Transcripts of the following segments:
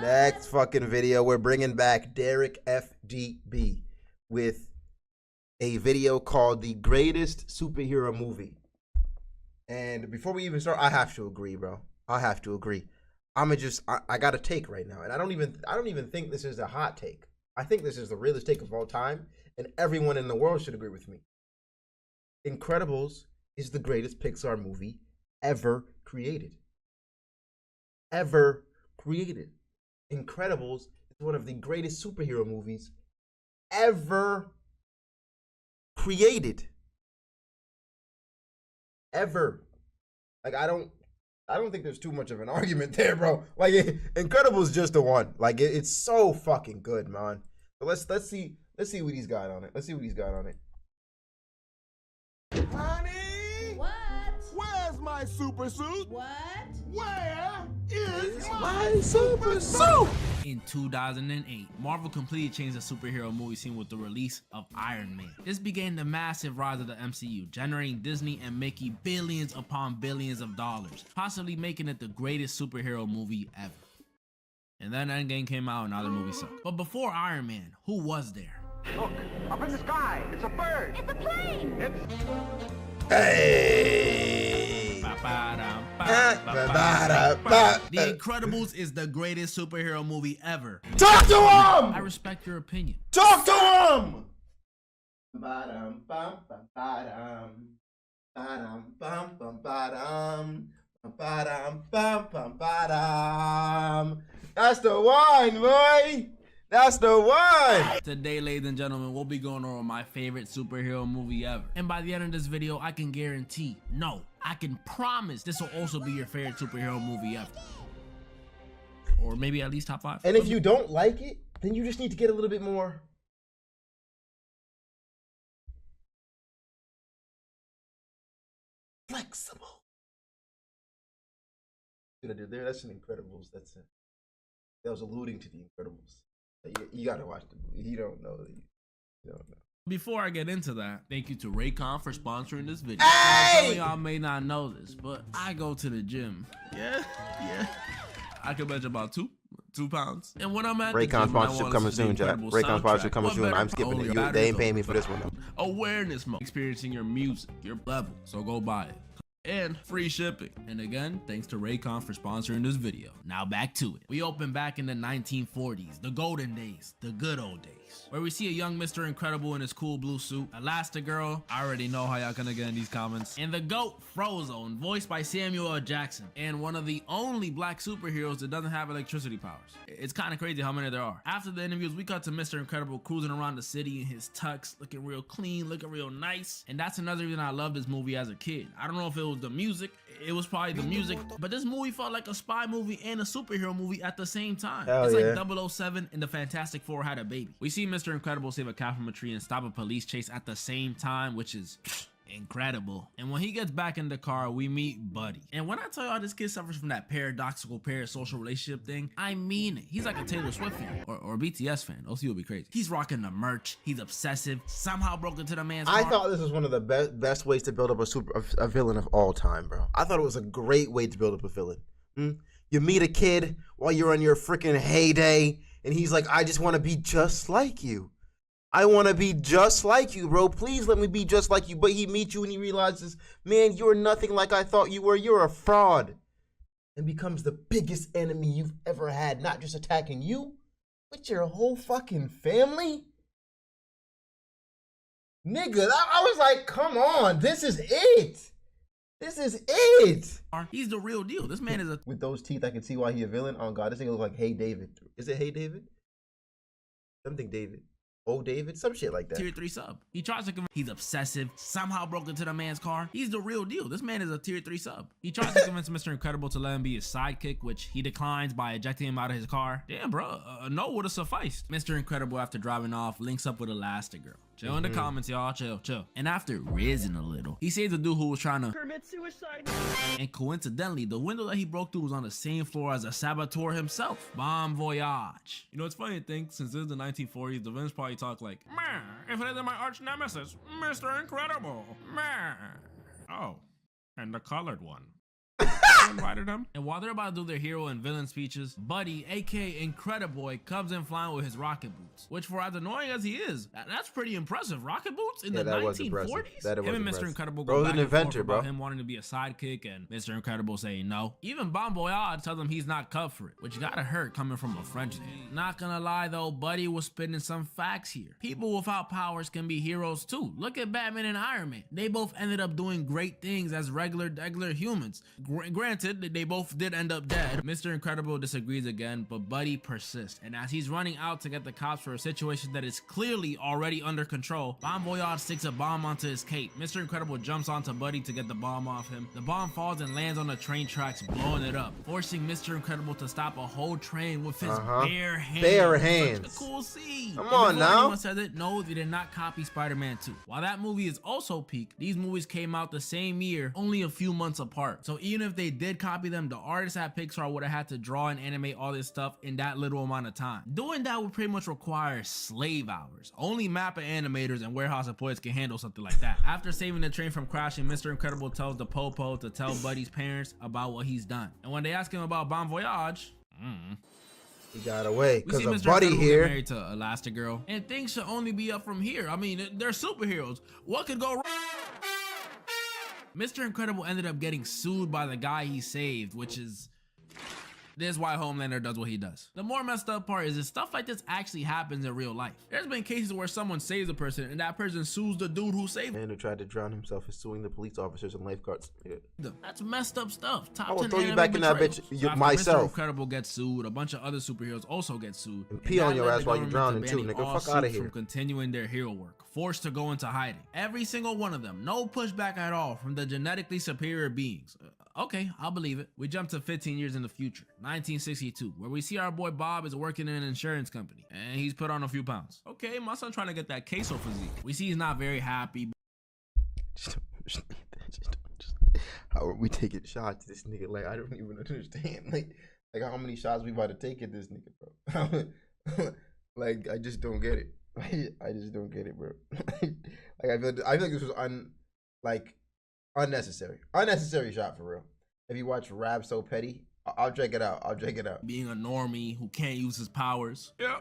Next fucking video, we're bringing back Derek FDB with a video called The Greatest Superhero Movie. And before we even start, I have to agree, bro. I have to agree. I got a take right now, and I don't even think this is a hot take. I think this is the realest take of all time, and everyone in the world should agree with me. Incredibles is the greatest Pixar movie ever created. Ever created. Incredibles is one of the greatest superhero movies ever created. Ever. Like, I don't think there's too much of an argument there, bro. Like, Incredibles just the one. Like, it's so fucking good, man. So let's see what he's got on it. Let's see what he's got on it. Honey! What? Where's my super suit? What? Where is my super suit? In 2008, Marvel completely changed the superhero movie scene with the release of Iron Man. This began the massive rise of the MCU, generating Disney and Mickey billions upon billions of dollars, possibly making it the greatest superhero movie ever. And then Endgame came out and now the movie sucked. But before Iron Man, who was there? Look, up in the sky, it's a bird. It's a plane! Hey! The Incredibles is the greatest superhero movie ever. Talk to him! I respect your opinion. Talk to him! That's the one, boy! That's the one! Today, ladies and gentlemen, we'll be going over my favorite superhero movie ever. And by the end of this video, I can guarantee, no, I can promise this will also be your favorite superhero movie ever. Or maybe at least top 5. And if you don't like it, then you just need to get a little bit more flexible. What I did there, that's an Incredibles. That's it. That was alluding to the Incredibles. You gotta watch the movie. You don't know. You don't know. Before I get into that, thank you to Raycon for sponsoring this video. Hey! Some of y'all may not know this, but I go to the gym. Yeah. I can bench about 2 pounds. And when I'm at Raycon the gym, sponsorship coming soon, Jack. Raycon sponsorship coming soon. I'm skipping it. They ain't paying me for this one, though. Awareness mode, experiencing your music, your level. So go buy it. And free shipping. And again, thanks to Raycon for sponsoring this video. Now back to it. We open back in the 1940s, the golden days, the good old days, where we see a young Mr. Incredible in his cool blue suit, Elastigirl, I already know how y'all gonna get in these comments, and the GOAT, Frozone, voiced by Samuel L. Jackson, and one of the only black superheroes that doesn't have electricity powers. It's kind of crazy how many there are. After the interviews, we cut to Mr. Incredible cruising around the city in his tux, looking real clean, looking real nice, and that's another reason I loved this movie as a kid. I don't know if it was the music, it was probably the music, but this movie felt like a spy movie and a superhero movie at the same time. Hell it's yeah. like 007 and the Fantastic Four had a baby. We see Mr. Incredible save a cat from a tree and stop a police chase at the same time, which is incredible. And when he gets back in the car, we meet Buddy. And when I tell y'all this kid suffers from that paradoxical parasocial relationship thing, I mean it. He's like a Taylor Swift fan or BTS fan. OC will be crazy. He's rocking the merch. He's obsessive. Somehow broke into the man's car. I thought this was one of the best ways to build up a villain of all time, bro. I thought it was a great way to build up a villain. You meet a kid while you're on your freaking heyday, and he's like, I just want to be just like you. I want to be just like you, bro. Please let me be just like you. But he meets you and he realizes, man, you're nothing like I thought you were. You're a fraud. And becomes the biggest enemy you've ever had. Not just attacking you, but your whole fucking family. Nigga, I was like, come on. This is it. This is it. He's the real deal. This man is a... With those teeth, I can see why he's a villain. Oh, God. This nigga look like Hey David. Is it Hey David? Something David. Oh, David, some shit like that. Tier 3 sub. He tries to convince, he's obsessive, somehow broke into the man's car. He's the real deal. This man is a tier 3 sub. He tries to convince Mr. Incredible to let him be his sidekick, which he declines by ejecting him out of his car. Damn, bro, no would have sufficed. Mr. Incredible, after driving off, links up with Elastigirl. Chill in the comments, y'all. Chill. And after rizzing a little, he saves the dude who was trying to Commit suicide. And coincidentally, the window that he broke through was on the same floor as the saboteur himself. Bon voyage. You know, it's funny to think, since this is the 1940s, the villains probably talk like, man, if it isn't my arch nemesis, Mr. Incredible, man. Oh, and the colored one. who invited him. And while they're about to do their hero and villain speeches, Buddy, aka Incrediboy, comes in flying with his rocket boots. Which, for as annoying as he is, that's pretty impressive. Rocket boots in the 1940s? That was him and Mr. impressive. Incredible Bro, go was back an and forth inventor, about bro. him wanting to be a sidekick and Mr. Incredible saying no. Even Bon Voyage tells him he's not cut for it, which gotta hurt coming from a French dude. Not gonna lie though, Buddy was spitting some facts here. People without powers can be heroes too. Look at Batman and Iron Man. They both ended up doing great things as regular humans. Granted, they both did end up dead. Mr. Incredible disagrees again, but Buddy persists. And as he's running out to get the cops for a situation that is clearly already under control, Bon Voyage sticks a bomb onto his cape. Mr. Incredible jumps onto Buddy to get the bomb off him. The bomb falls and lands on the train tracks, blowing it up, forcing Mr. Incredible to stop a whole train with his bare hands. Bare hands. Such a cool scene. Come on now. Anyone says it, no, they did not copy Spider-Man 2. While that movie is also peak, these movies came out the same year, only a few months apart. So even if they did copy them, the artists at Pixar would have had to draw and animate all this stuff in that little amount of time. Doing that would pretty much require slave hours. Only Mappa animators and warehouse employees can handle something like that. After saving the train from crashing, Mr. Incredible tells the Popo to tell Buddy's parents about what he's done. And when they ask him about Bon Voyage, he got away we see because of Mr. Buddy Incredible here. get married to Elastigirl, and things should only be up from here. I mean, they're superheroes. What could go wrong? Mr. Incredible ended up getting sued by the guy he saved, which is... This is why Homelander does what he does. The more messed up part is that stuff like this actually happens in real life. There's been cases where someone saves a person and that person sues the dude who saved Man who tried to drown himself is suing the police officers and lifeguards. Yeah. them. That's messed up stuff. Top I will 10 throw you anime back in that betrayals. bitch So after myself. Mr. Incredible gets sued, a bunch of other superheroes also get sued. And pee on that your led ass the while you government drowning to too, banning nigga. all Fuck outta suits here. from continuing their hero work, forced to go into hiding. Every single one of them, no pushback at all from the genetically superior beings. Okay, I'll believe it. We jump to 15 years in the future, 1962, where we see our boy Bob is working in an insurance company, and he's put on a few pounds. Okay, my son trying to get that queso physique. We see he's not very happy. How are we taking shots at this nigga? Like, I don't even understand. Like how many shots we about to take at this nigga, bro? Like, I just don't get it. I just don't get it, bro. Like, I feel like this was unnecessary shot for real. If you watch Rab So Petty, I'll check it out. Being a normie who can't use his powers. Yeah,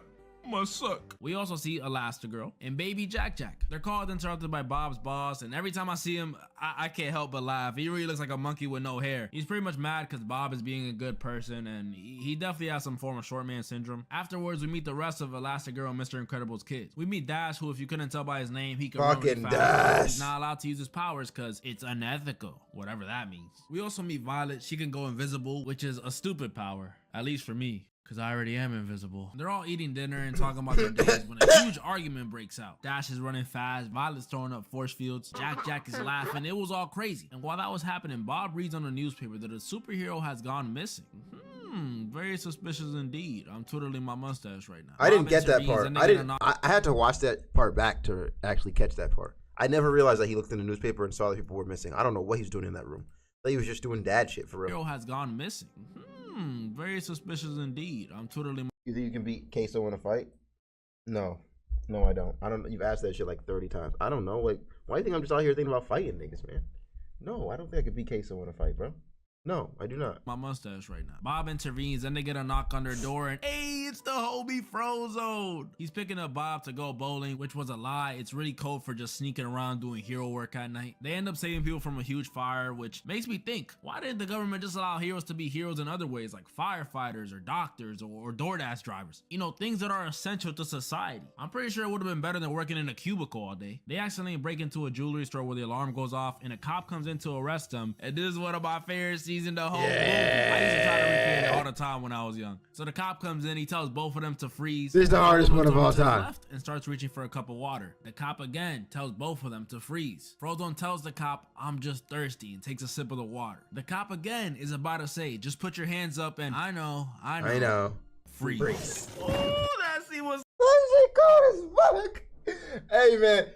must suck. We also see Elastigirl and Baby Jack Jack. They're called interrupted by Bob's boss, and every time I see him, I can't help but laugh. He really looks like a monkey with no hair. He's pretty much mad because Bob is being a good person, and he definitely has some form of short man syndrome. Afterwards, we meet the rest of Elastigirl and Mr. Incredible's kids. We meet Dash, who, if you couldn't tell by his name, he can run really Fucking fast. Dash. He's not allowed to use his powers because it's unethical, whatever that means. We also meet Violet. She can go invisible, which is a stupid power, at least for me, because I already am invisible. They're all eating dinner and talking about their days when a huge argument breaks out. Dash is running fast, Violet's throwing up force fields, Jack is laughing. It was all crazy. And while that was happening, Bob reads on the newspaper that a superhero has gone missing. Very suspicious indeed. I'm twiddling my mustache right now. I didn't Bob get that intervenes part. and I had to watch that part back to actually catch that part. I never realized that he looked in the newspaper and saw that people were missing. I don't know what he's doing in that room. I thought he was just doing dad shit for real. Hero has gone missing. Very suspicious indeed. I'm twiddling. You think you can beat Queso in a fight? No, I don't. I don't. You've asked that shit like 30 times. I don't know. Like, why do you think I'm just out here thinking about fighting niggas, man? No, I don't think I could beat Queso in a fight, bro. No, I do not. My mustache right now. Bob intervenes, then they get a knock on their door, and hey, it's the homie Frozone. He's picking up Bob to go bowling, which was a lie. It's really code for just sneaking around doing hero work at night. They end up saving people from a huge fire, which makes me think, why didn't the government just allow heroes to be heroes in other ways, like firefighters or doctors or DoorDash drivers? You know, things that are essential to society. I'm pretty sure it would have been better than working in a cubicle all day. They accidentally break into a jewelry store where the alarm goes off, and a cop comes in to arrest them, and this is one of my favorite scenes in the whole movie. I used to try to recreate it all the time when I was young. So the cop comes in, he tells both of them to freeze. This is the hardest one of all To the time. left and starts reaching for a cup of water. The cop again tells both of them to freeze. Frozone tells the cop, I'm just thirsty, and takes a sip of the water. The cop again is about to say, just put your hands up and I know. Freeze. Oh, that scene was Hey man,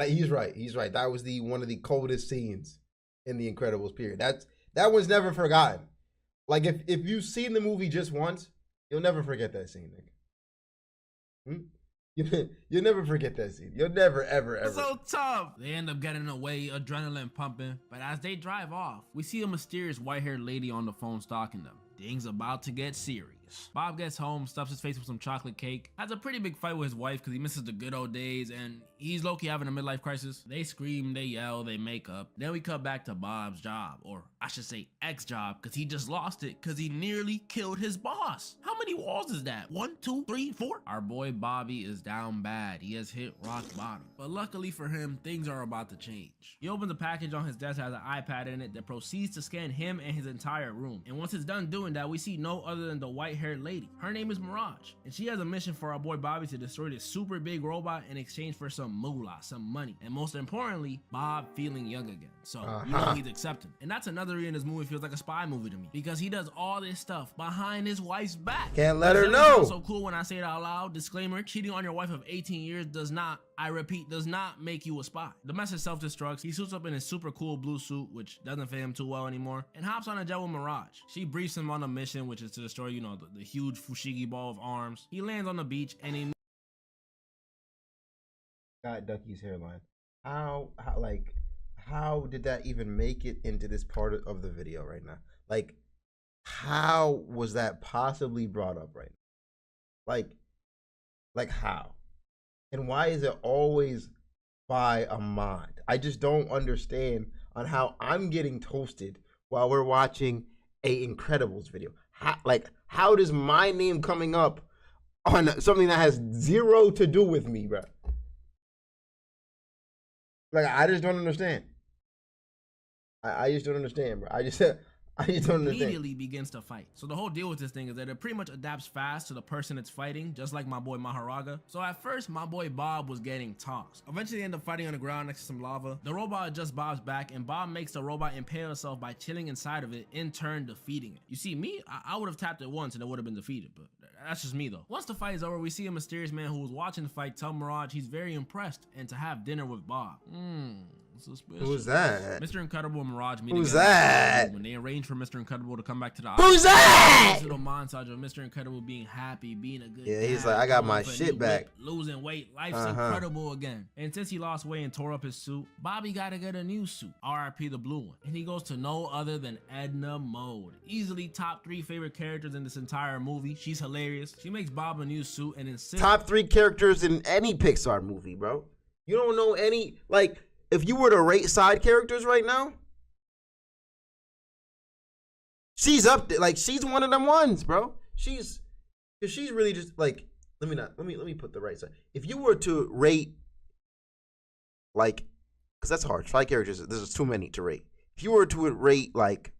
he's right. He's right. That was one of the coldest scenes in the Incredibles period. That one's never forgotten. Like if you've seen the movie just once, you'll never forget that scene, nigga. You'll never forget that scene. You'll never, ever, ever. It's so tough. They end up getting away, adrenaline pumping. But as they drive off, we see a mysterious white-haired lady on the phone stalking them. Things about to get serious. Bob gets home, stuffs his face with some chocolate cake, has a pretty big fight with his wife because he misses the good old days, and he's low-key having a midlife crisis. They scream, they yell, they make up. Then we cut back to Bob's job, or I should say ex-job, because he just lost it because he nearly killed his boss. How many walls is that? 1, 2, 3, 4? Our boy Bobby is down bad. He has hit rock bottom. But luckily for him, things are about to change. He opens a package on his desk that has an iPad in it that proceeds to scan him and his entire room. And once it's done doing that, we see no other than the white-haired lady. Her name is Mirage, and she has a mission for our boy Bobby to destroy this super big robot in exchange for some moolah, some money, and most importantly, Bob feeling young again. So you know he's accepting. And that's another reason this movie feels like a spy movie to me, because he does all this stuff behind his wife's back. Can't let her know. So cool when I say it out loud. Disclaimer: cheating on your wife of 18 years does not, I repeat, does not make you a spy. The message self-destructs. He suits up in his super cool blue suit, which doesn't fit him too well anymore, and hops on a jet with Mirage. She briefs him on a mission, which is to destroy, you know, the huge fushigi ball of arms. He lands on the beach and he got Ducky's hairline. How did that even make it into this part of the video right now? Like, how was that possibly brought up right now? Like how? And why is it always by a mod? I just don't understand on how I'm getting toasted while we're watching a Incredibles video. How does my name coming up on something that has zero to do with me, bro? Like, I just don't understand. I just don't understand, bro. I just don't understand. Immediately begins to fight. So the whole deal with this thing is that it pretty much adapts fast to the person it's fighting, just like my boy Maharaga. So at first, my boy Bob was getting tossed. Eventually, they end up fighting on the ground next to some lava. The robot adjusts Bob's back, and Bob makes the robot impale itself by chilling inside of it, in turn defeating it. You see, me, I would have tapped it once and it would have been defeated, but that's just me though. Once the fight is over, we see a mysterious man who was watching the fight tell Mirage he's very impressed and to have dinner with Bob. Suspicious. Who's that? Mr. Incredible and Mirage meet Who's together that? when they arrange for Mr. Incredible to come back to the Who's that? This little montage of Mr. Incredible being happy, being a good Yeah, dad, he's like, I got going my for a shit new back. whip, losing weight, life's incredible again. And since he lost weight and tore up his suit, Bobby gotta get a new suit, RIP the blue one. And he goes to no other than Edna Mode, easily top 3 favorite characters in this entire movie. She's hilarious. She makes Bob a new suit and insists Top 3 characters in any Pixar movie, bro. You don't know any, like, if you were to rate side characters right now, she's up there. Like, she's one of them ones, bro. She's really just like, let me put the right side. If you were to rate, like, because that's hard. Side characters, there's too many to rate. If you were to rate, like,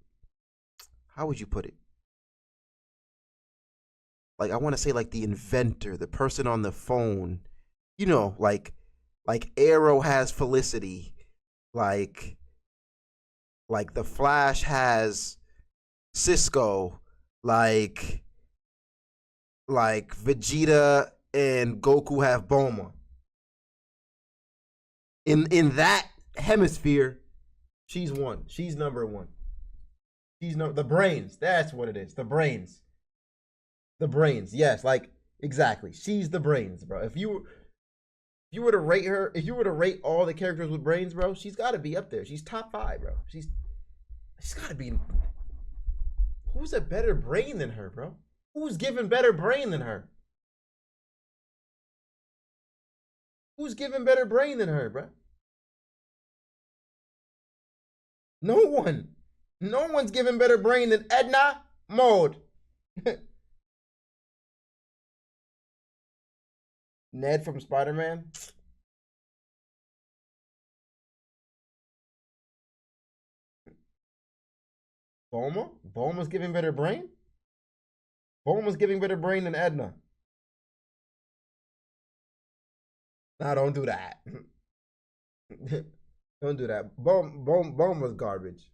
how would you put it? Like, I want to say, like, the inventor, the person on the phone, you know, like Arrow has Felicity, like the Flash has Cisco, like Vegeta and Goku have Bulma. In that hemisphere, she's one. She's number one. The brains. That's what it is. The brains. The brains. Yes, like, exactly. She's the brains, bro. If you were to rate her, if you were to rate all the characters with brains, bro, she's got to be up there. She's top 5, bro. She's got to be. Who's a better brain than her, bro? Who's giving better brain than her? Who's giving better brain than her, bro? No one. No one's giving better brain than Edna Mode. Ned from Spider-Man. Bulma? Bulma's giving better brain? Bulma's giving better brain than Edna. Nah, don't do that. Don't do that. Bulma's garbage.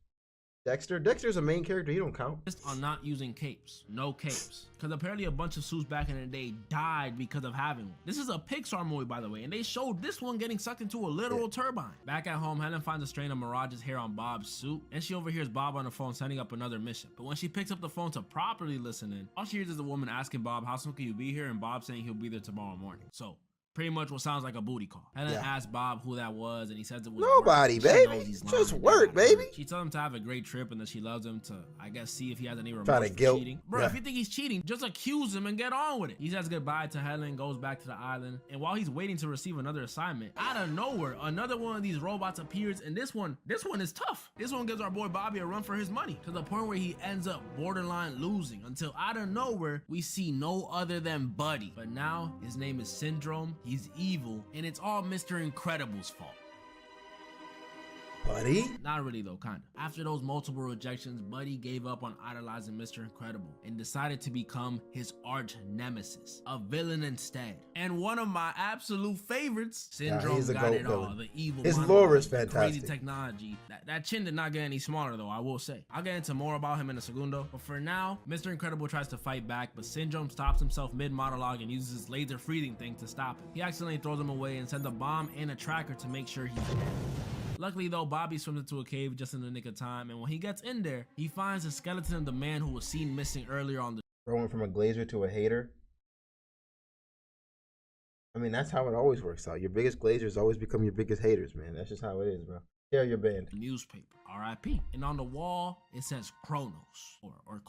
Dexter's a main character. He don't count. on not using capes. No capes. Because apparently a bunch of suits back in the day died because of having one. This is a Pixar movie, by the way, and they showed this one getting sucked into a literal turbine. Back at home, Helen finds a strain of Mirage's hair on Bob's suit, and she overhears Bob on the phone setting up another mission. But when she picks up the phone to properly listen in, all she hears is a woman asking Bob, how soon can you be here? And Bob saying he'll be there tomorrow morning. So Pretty much what sounds like a booty call. Helen Yeah. asks Bob who that was, and he says it was Nobody, work. She baby. knows he's Just lying. work, baby. She tells him to have a great trip and that she loves him to, I guess, see if he has any remorse Try to for guilt. cheating. Bro, Yeah. if you think he's cheating, just accuse him and get on with it. He says goodbye to Helen, goes back to the island, and while he's waiting to receive another assignment, out of nowhere, another one of these robots appears, and this one is tough. This one gives our boy Bobby a run for his money, to the point where he ends up borderline losing, until out of nowhere, we see no other than Buddy. But now, his name is Syndrome, he's evil, and it's all Mr. Incredible's fault. Buddy? Not really though, kinda. After those multiple rejections, Buddy gave up on idolizing Mr. Incredible and decided to become his arch nemesis, a villain instead. And one of my absolute favorites, Syndrome he's a got goat it all. villain. The evil His monologue, lore is the crazy fantastic. technology. That chin did not get any smaller though, I will say. I'll get into more about him in a segundo, but for now, Mr. Incredible tries to fight back, but Syndrome stops himself mid-monologue and uses his laser freezing thing to stop him. He accidentally throws him away and sends a bomb and a tracker to make sure he's dead. Luckily though, Bobby swims into a cave just in the nick of time, and when he gets in there, he finds the skeleton of the man who was seen missing earlier on the Going from a glazer to a hater. I mean, that's how it always works out. Your biggest glazers always become your biggest haters, man. That's just how it is, bro. Share your band. newspaper, RIP. And on the wall, it says Kronos or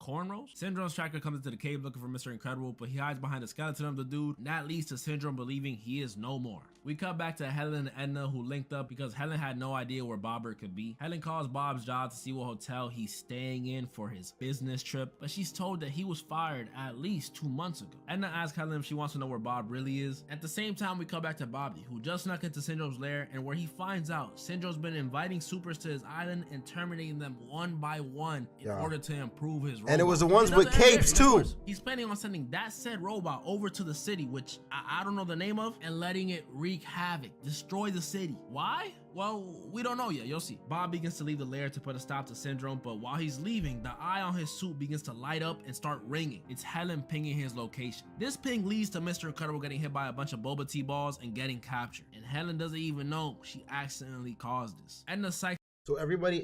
Cornrows. Syndrome's tracker comes into the cave looking for Mr. Incredible, but he hides behind the skeleton of the dude, and that leads to Syndrome believing he is no more. We cut back to Helen and Edna, who linked up because Helen had no idea where Bobber could be. Helen calls Bob's job to see what hotel he's staying in for his business trip, but she's told that he was fired at least 2 months ago. Edna asks Helen if she wants to know where Bob really is. At the same time, we cut back to Bobby, who just snuck into Syndrome's lair, and where he finds out Syndrome's been inviting supers to his island and terminating them one by one in order to improve his robot. And it was the ones He with doesn't end capes there. too. Of course, he's planning on sending that said robot over to the city, which I don't know the name of, and letting it wreak havoc, destroy the city. Why? Well, we don't know yet. You'll see. Bob begins to leave the lair to put a stop to Syndrome, but while he's leaving, the eye on his suit begins to light up and start ringing. It's Helen pinging his location. This ping leads to Mr. Incredible getting hit by a bunch of boba tea balls and getting captured. And Helen doesn't even know she accidentally caused this. And the psych. So everybody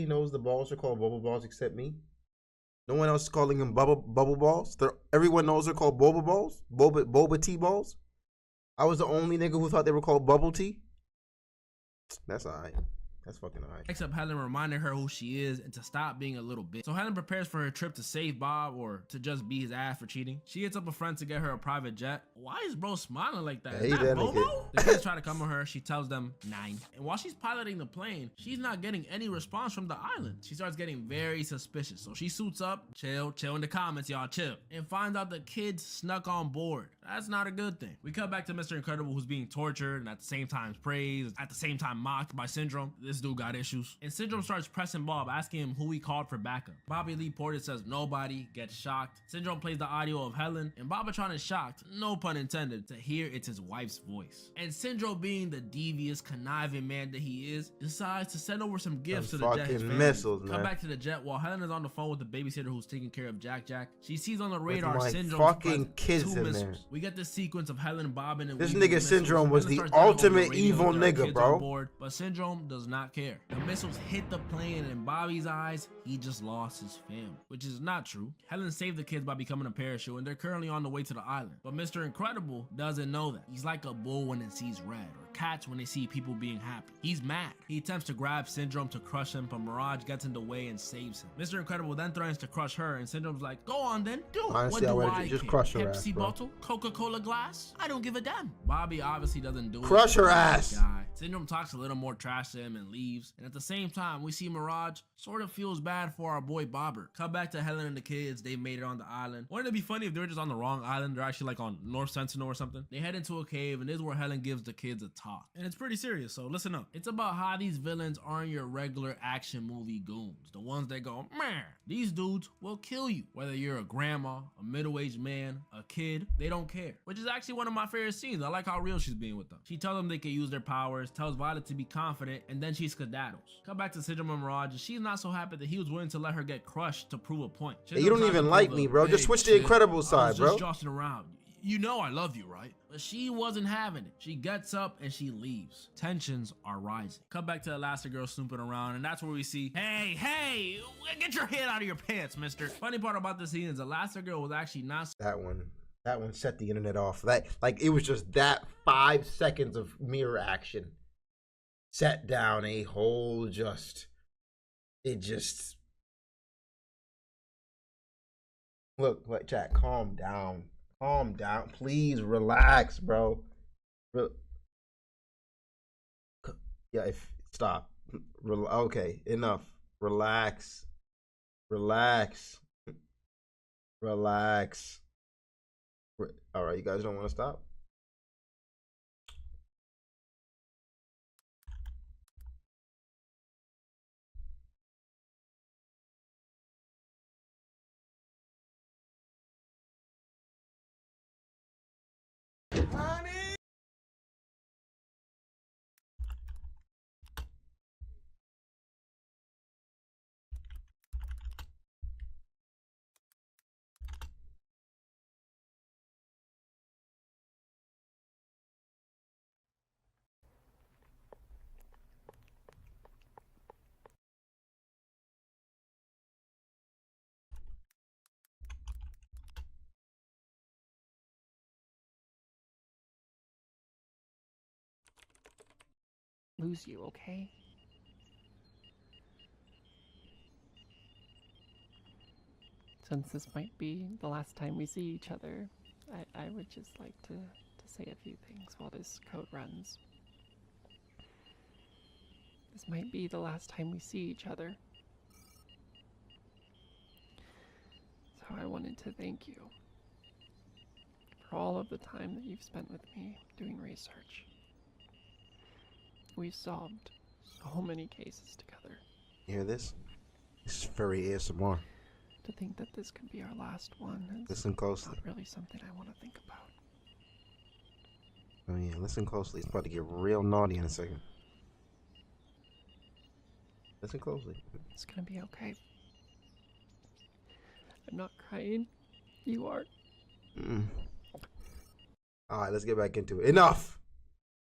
knows the balls are called bubble balls except me. No one else is calling them bubble balls. Everyone knows they're called boba balls, boba tea balls. I was the only nigga who thought they were called bubble tea. That's alright. That's fucking alright. Except Helen reminding her who she is and to stop being a little bitch. So Helen prepares for her trip to save Bob or to just be his ass for cheating. She hits up a friend to get her a private jet. Why is bro smiling like that? Is that Bobo? The kids try to come with her. She tells them 9. And while she's piloting the plane, she's not getting any response from the island. She starts getting very suspicious. So she suits up, chill in the comments, y'all chill, and finds out the kids snuck on board. That's not a good thing. We cut back to Mr. Incredible, who's being tortured and at the same time praised, at the same time mocked by Syndrome. This dude got issues. And Syndrome starts pressing Bob, asking him who he called for backup. Bobby Lee Porter says nobody, gets shocked. Syndrome plays the audio of Helen, and Bobatron is shocked, no pun intended, to hear it's his wife's voice. And Syndrome, being the devious, conniving man that he is, decides to send over some gifts to the Jet family. Missiles, Come man. back to the Jet while Helen is on the phone with the babysitter who's taking care of Jack. She sees on the radar my Syndrome's fucking presence, kids 2 in missiles. there. We get this sequence of Helen bobbing and This weaving nigga missiles. Syndrome was Helen the starts yelling over ultimate radio evil that there are nigga, kids bro. on board, but Syndrome does not care. The missiles hit the plane, and in Bobby's eyes, he just lost his family, which is not true. Helen saved the kids by becoming a parachute, and they're currently on the way to the island. But Mr. Incredible doesn't know that. He's like a bull when it sees red, or cats when they see people being happy. He's mad. He attempts to grab Syndrome to crush him, but Mirage gets in the way and saves him. Mr. Incredible then threatens to crush her, and Syndrome's like, go on then, do it. Honestly, I What would've do I just care? crushed her ass, Pepsi bro. bottle? Coca-Cola glass? I don't give a damn. Bobby obviously doesn't do it. Crush her He's a ass. guy. Syndrome talks a little more trash to him and leaves. And at the same time, we see Mirage sort of feels bad for our boy Bobber. Cut back to Helen and the kids. They made it on the island. Wouldn't it be funny if they were just on the wrong island? They're actually like on North Sentinel or something. They head into a cave, and this is where Helen gives the kids a talk. And it's pretty serious, so listen up. It's about how these villains aren't your regular action movie goons. The ones that go, man, these dudes will kill you. Whether you're a grandma, a middle-aged man, a kid, they don't care. Which is actually one of my favorite scenes. I like how real she's being with them. She tells them they can use their powers, tells Violet to be confident, and then she skedaddles. Come back to Syndrome and Mirage, and she's not so happy that he was willing to let her get crushed to prove a point. Hey, you don't even like me, bro. Just switch to the Incredible side, bro. Just joshing around. You know I love you, right? But she wasn't having it. She gets up and she leaves. Tensions are rising. Cut back to Elastigirl snooping around, and that's where we see, hey, get your head out of your pants, mister. Funny part about this scene is Elastigirl was actually not That one That one set the internet off. That, like, it was just that 5 seconds of mirror action set down a whole look, chat, calm down, please, relax, bro. Yeah, stop. Okay, enough. Relax. All right, you guys don't want to stop? Honey! Lose you, okay? Since this might be the last time we see each other, I would just like to say a few things while this code runs. This might be the last time we see each other. So I wanted to thank you for all of the time that you've spent with me doing research. We've solved so many cases together. You hear this? This is furry ASMR. To think that this could be our last one is Listen closely. not really something I want to think about. Oh yeah, listen closely. It's about to get real naughty in a second. Listen closely. It's gonna be okay. I'm not crying. You are. Alright, let's get back into it. Enough!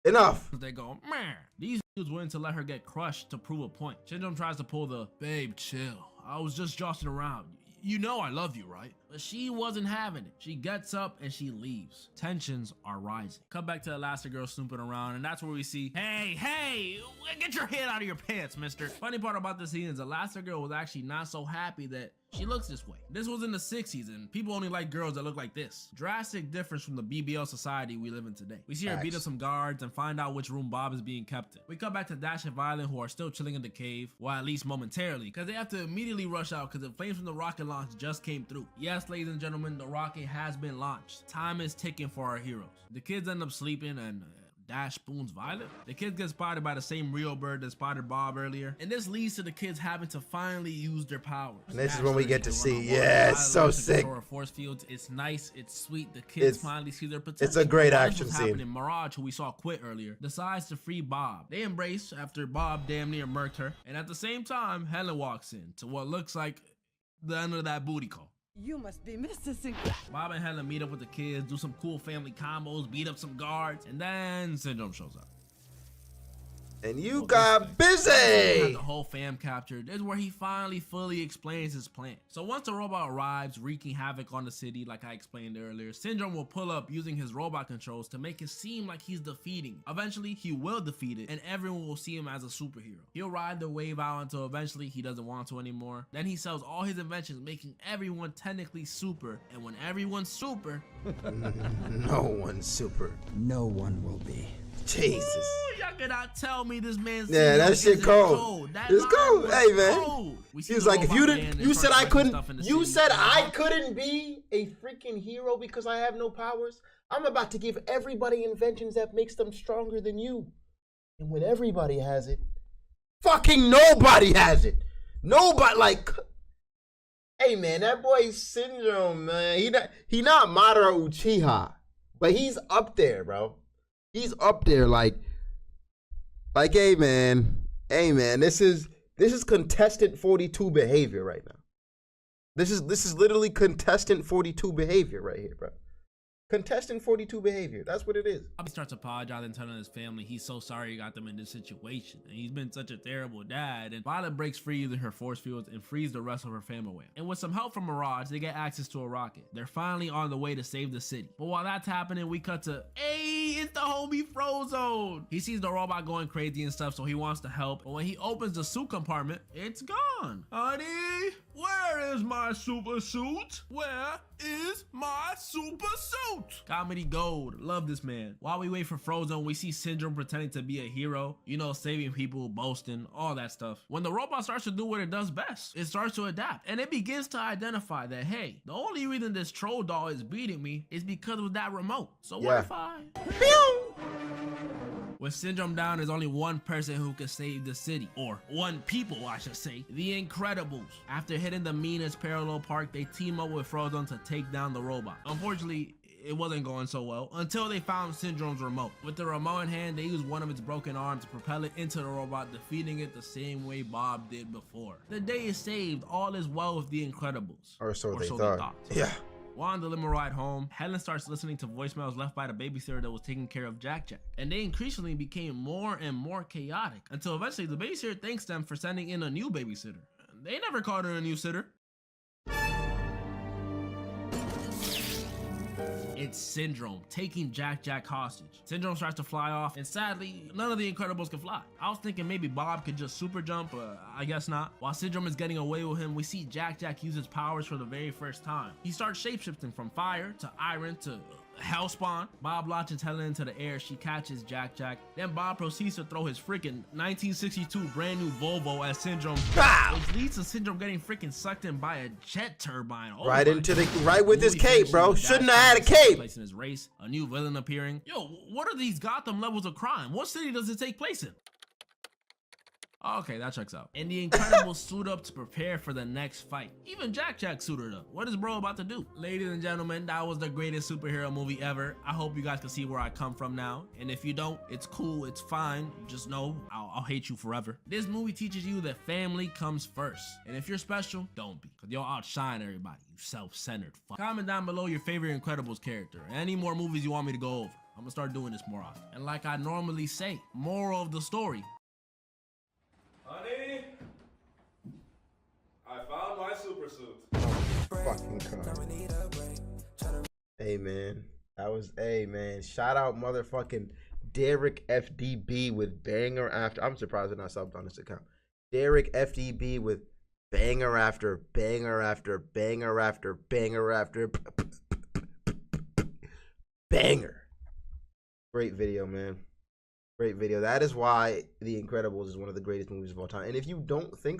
They go, man, these dudes willing to let her get crushed to prove a point. Shinjom tries to pull the, babe, chill. I was just joshing around. You know I love you, right? But she wasn't having it. She gets up and she leaves. Tensions are rising. Cut back to Elastigirl snooping around, and that's where we see, hey, get your head out of your pants, mister. Funny part about this scene is Elastigirl was actually not so happy that she looks this way. This was in the 60s, and people only like girls that look like this. Drastic difference from the BBL society we live in today. We see her beat up some guards and find out which room Bob is being kept in. We cut back to Dash and Violet, who are still chilling in the cave, well, at least momentarily, because they have to immediately rush out because the flames from the rocket launch just came through. Yes, ladies and gentlemen, the rocket has been launched. Time is ticking for our heroes. The kids end up sleeping, and Dash spoons Violet. The kids get spotted by the same real bird that spotted Bob earlier, and this leads to the kids having to finally use their powers. And this is when we get to see, yeah, it's so sick. Force fields. It's nice, it's sweet. The kids finally see their potential. It's a great action scene. Mirage, who we saw quit earlier, decides to free Bob. They embrace after Bob damn near murked her, and at the same time, Helen walks in to what looks like the end of that booty call. You must be Mr. Sinclair. Bob and Helen meet up with the kids, do some cool family combos, beat up some guards, and then Syndrome shows up. And you got busy! The whole fam captured. This is where he finally fully explains his plan. So once the robot arrives, wreaking havoc on the city, like I explained earlier, Syndrome will pull up using his robot controls to make it seem like he's defeating it. Eventually, he will defeat it, and everyone will see him as a superhero. He'll ride the wave out until eventually he doesn't want to anymore. Then he sells all his inventions, making everyone technically super. And when everyone's super, no one's super. No one will be. Jesus. Y'all cannot tell me this man's that shit cold. It's cold. Hey man. Cold. He was like, if you didn't, you said I couldn't be a freaking hero because I have no powers. I'm about to give everybody inventions that makes them stronger than you. And when everybody has it, fucking nobody has it. Nobody, like, hey man, that boy's Syndrome, man. He not Madara Uchiha, but he's up there, bro. He's up there, like, hey man, this is contestant 42 behavior right now. This is literally contestant 42 behavior right here, bro. Contestant 42 behavior. That's what it is. Bobby starts apologizing and telling his family he's so sorry he got them in this situation and he's been such a terrible dad. And Violet breaks free using her force fields and frees the rest of her family away. And with some help from Mirage, they get access to a rocket. They're finally on the way to save the city. But while that's happening, we cut to, hey, it's the homie Frozone. He sees the robot going crazy and stuff, so he wants to help. But when he opens the suit compartment, it's gone. Honey, where is my super suit? Where is my super suit? Comedy gold. Love this man. While we wait for Frozone, we see Syndrome pretending to be a hero. You know, saving people, boasting, all that stuff. When the robot starts to do what it does best, it starts to adapt. And it begins to identify that, hey, the only reason this troll doll is beating me is because of that remote. So what if I... With Syndrome down, there's only one person who can save the city. Or one people, I should say. The Incredibles. After hitting the meanest parallel park, they team up with Frozone to take down the robot. Unfortunately, it wasn't going so well until they found Syndrome's remote. With the remote in hand, they used one of its broken arms to propel it into the robot, defeating it the same way Bob did before. The day is saved. All is well with the Incredibles. Or so they thought. Yeah. While on the limo ride home, Helen starts listening to voicemails left by the babysitter that was taking care of Jack Jack. And they increasingly became more and more chaotic until eventually the babysitter thanks them for sending in a new babysitter. They never called her a new sitter. It's Syndrome taking Jack Jack hostage. Syndrome starts to fly off, and sadly, none of the Incredibles can fly. I was thinking maybe Bob could just super jump, but I guess not. While Syndrome is getting away with him, we see Jack Jack use his powers for the very first time. He starts shapeshifting from fire to iron to Hellspawn. Bob launches Helen into the air. She catches Jack Jack. Then Bob proceeds to throw his freaking 1962 brand new Volvo at Syndrome, which leads to Syndrome getting freaking sucked in by a jet turbine. Oh, right into the with his cape, bro. Shouldn't have had a cape. Place in his race, a new villain appearing. Yo, what are these Gotham levels of crime? What city does it take place in? Okay, that checks out. And the Incredibles suit up to prepare for the next fight. Even Jack Jack suited up. What is bro about to do? Ladies and gentlemen, that was the greatest superhero movie ever. I hope you guys can see where I come from now. And if you don't, it's cool, it's fine. Just know I'll hate you forever. This movie teaches you that family comes first. And if you're special, don't be. Cause you'll outshine everybody, you self-centered fuck. Comment down below your favorite Incredibles character. Any more movies you want me to go over. I'm gonna start doing this more often. And like I normally say, moral of the story. Honey, I found my super suit. Fucking come. Hey man, that was man. Shout out motherfucking Derek FDB with banger after. I'm surprised they're not subbed on this account. Derek FDB with banger after banger after banger after banger after banger. Great video, man. Great video. That is why The Incredibles is one of the greatest movies of all time. And if you don't think so,